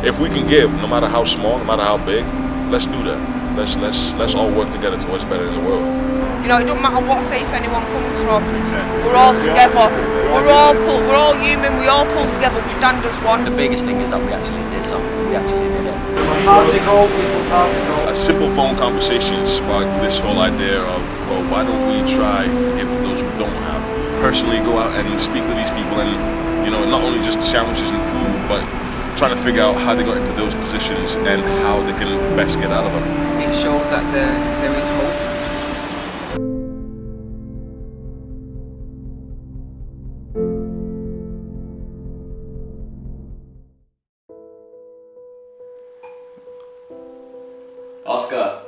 if we can give, no matter how small, no matter how big, let's do that. Let's all work together towards better in the world. You know, it doesn't matter what faith anyone comes from. We're all together. We're all human. We all pull together. We stand as one. The biggest thing is that we actually did something. We actually did it. A simple phone conversation sparked this whole idea of, well, why don't we try to give to those who don't have? Personally, go out and speak to these people, and you know, not only just sandwiches and food, but trying to figure out how they got into those positions and how they can best get out of them. It shows that there is hope. Oscar.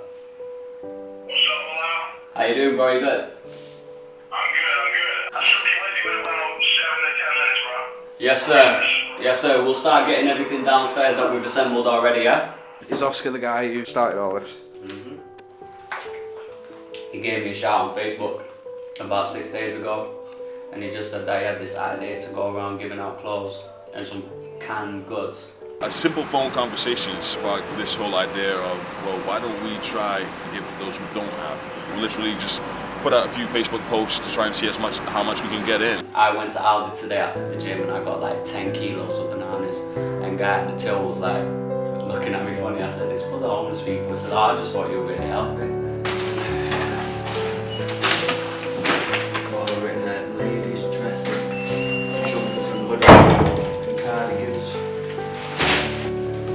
What's up, Malone? How you doing, bro? You good? I'm good. I should be ready with about 7 to 10 minutes, bro. Yes, sir. Yes, sir. We'll start getting everything downstairs that we've assembled already, yeah? Is Oscar the guy who started all this? He gave me a shout on Facebook about 6 days ago, and he just said that he had this idea to go around giving out clothes and some canned goods. A simple phone conversation sparked this whole idea of, well, why don't we try to give to those who don't have? We literally just put out a few Facebook posts to try and see how much we can get in. I went to Aldi today after the gym and I got like 10 kilos of bananas, and guy at the till was like looking at me funny. I said, it's for the homeless people. He said, oh, I just thought you were really healthy. Ladies' dresses, jumpers and hoodies, and cardigans,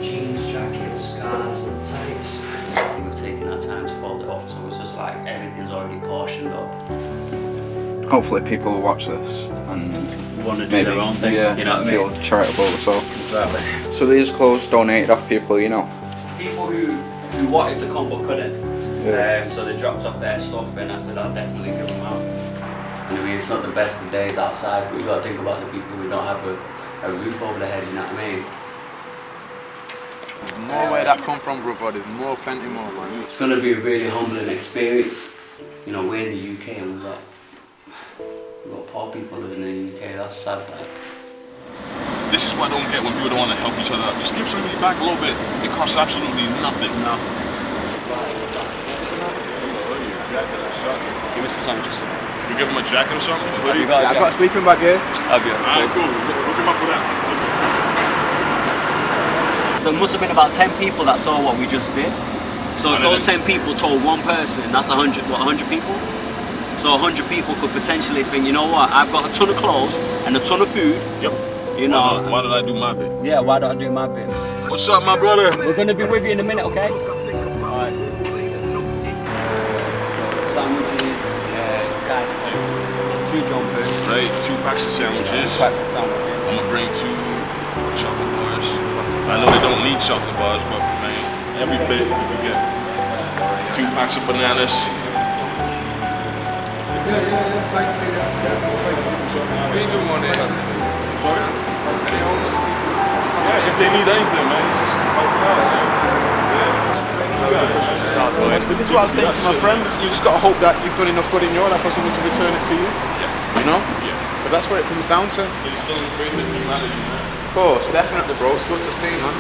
jeans, jackets, scarves and tights. We've taken our time to fold it up, so it's just like everything's already portioned up. Hopefully people will watch this and Want to do maybe their own thing, yeah, you know what I feel mean? charitable or so. Exactly. So these clothes donated off people, you know? People who wanted to come but couldn't. Yeah. So they dropped off their stuff and I said I'll definitely give them out. I mean, it's not the best of days outside, but you got to think about the people who don't have a roof over their head, you know what I mean? There's more where that come from, brother. There's more, plenty more, man. It's going to be a really humbling experience. You know, we're in the UK and we've got poor people living in the UK. That's sad, that. This is what I don't get when people don't want to help each other out. Just give somebody back a little bit. It costs absolutely nothing. Give me some sandwiches. You give them a jacket or something? A hoodie? I got a sleeping bag here. Alright, cool. Hook him up with that. So it must have been about 10 people that saw what we just did. So if those 10 people told one person, that's 100 people? So 100 people could potentially think, you know what, I've got a ton of clothes and a ton of food. Yep. You know. Why did I do my bit? Yeah, why don't I do my bit? What's up, my brother? We're going to be with you in a minute, okay? Alright. Sandwiches, guys, two jumpers. Right, 2 packs of sandwiches. 2 packs of sandwiches. I'm gonna bring 2 chocolate bars. I know they don't need chocolate bars, but man, every bit you can get. 2 packs of bananas. Yeah, if they need anything, man, just help them out, man. But this is what I was saying to my friend. You just got to hope that you've got enough good in your life for someone to return it to you. You know? Yeah. Because that's what it comes down to. It's still great that humanity, man. Of course, definitely, bro. It's good to see, man.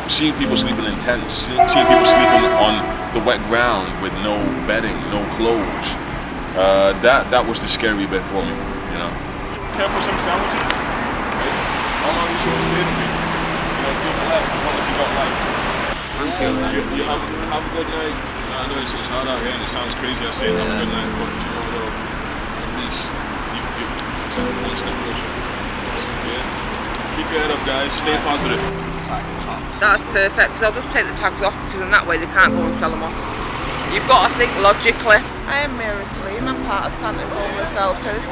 Seeing people sleeping in tents, seeing people sleeping on the wet ground with no bedding, no clothes, that was the scary bit for me, you know. Care for some sandwiches? All you should say to me, you know, give less as long as you don't like. Thank you. You have a good night. You know, I know it's hard out here and it sounds crazy I say have a good night, but you know, at least you set one step closer. Yeah. Keep your head up, guys. Stay positive. That's perfect, because I'll just take the tags off, because in that way they can't go and sell them on. You've got to think logically. I am Mira Saleem, I'm part of Santa's Homeless Helpers.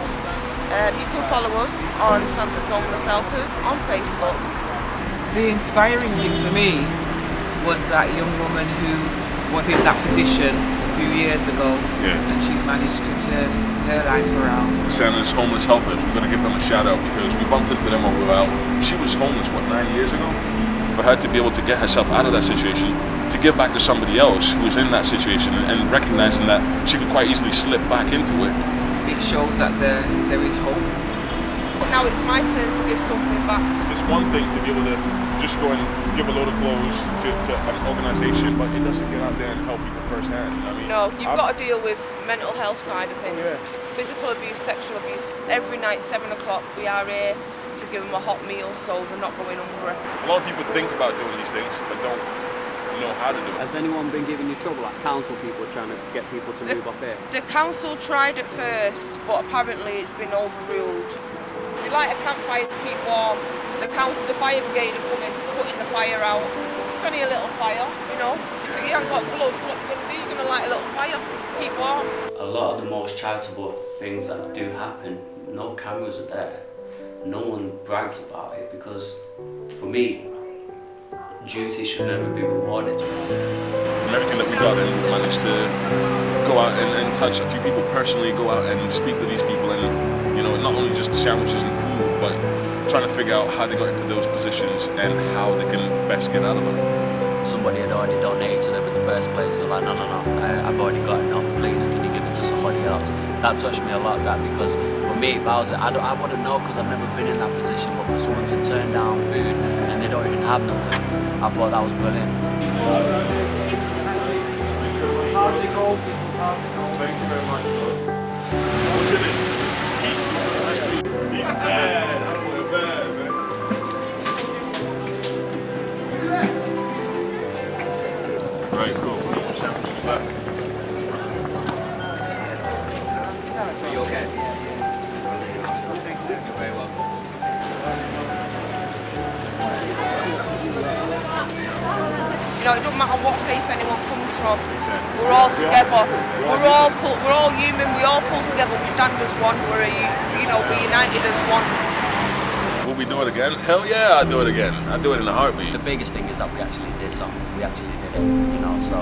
You can follow us on Santa's Homeless Helpers on Facebook. The inspiring thing for me was that young woman who was in that position a few years ago, and she's managed to turn her life around. Santa's Homeless Helpers, we're going to give them a shout out because we bumped into them while we were out. She was homeless, 9 years ago? For her to be able to get herself out of that situation, to give back to somebody else who was in that situation and recognizing that she could quite easily slip back into it. It shows that there is hope. But now it's my turn to give something back. It's one thing to be able to just go and give a load of clothes to an organisation, but it doesn't get out there and help people firsthand. I mean, no, you've got to deal with mental health side of things. Yeah. Physical abuse, sexual abuse. Every night, 7 o'clock, we are here to give them a hot meal so they're not going hungry. A lot of people think about doing these things, but don't know how to do it. Has anyone been giving you trouble, like council people trying to get people to move off here? The council tried at first, but apparently it's been overruled. They light a campfire to keep warm. The council, the fire brigade are coming, putting the fire out. It's only a little fire, you know. If you haven't got gloves, what you're going to do? You're going to light a little fire, keep warm. A lot of the most charitable things that do happen, no cameras are there. No one brags about it because, for me, duty should never be rewarded. From everything that we got in, we managed to go out and touch a few people personally, go out and speak to these people, and you know, not only just sandwiches and food, but trying to figure out how they got into those positions and how they can best get out of them. Somebody had already donated to them in the first place. They're like, no, I've already got enough, please, can you give it to somebody else? That touched me a lot, that, because for me, if I was, I wouldn't know because I've never been in that position, but for someone to turn down food and they don't even have nothing, I thought that was brilliant. Thank you very much. What's your name? He's bad. I'm bad, man. Right, cool. Are you okay? You're very welcome. You know, it doesn't matter what faith anyone comes from. We're all together. We're all human. We all pull together. We stand as one. We're united as one. Will we do it again? Hell yeah, I'll do it again. I'll do it in a heartbeat. The biggest thing is that we actually did something. We actually did it, you know, so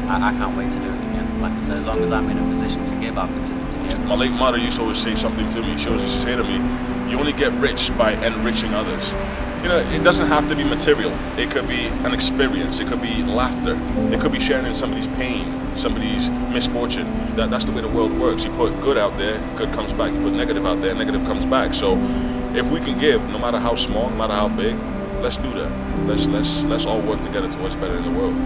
I can't wait to do it again. Like I said, as long as I'm in a position to give, I'll continue to give. My late mother used to always say something to me. She always used to say to me, you only get rich by enriching others. You know, it doesn't have to be material. It could be an experience. It could be laughter. It could be sharing in somebody's pain, somebody's misfortune. That's the way the world works. You put good out there, good comes back. You put negative out there, negative comes back. So if we can give, no matter how small, no matter how big, let's do that. Let's all work together towards better in the world.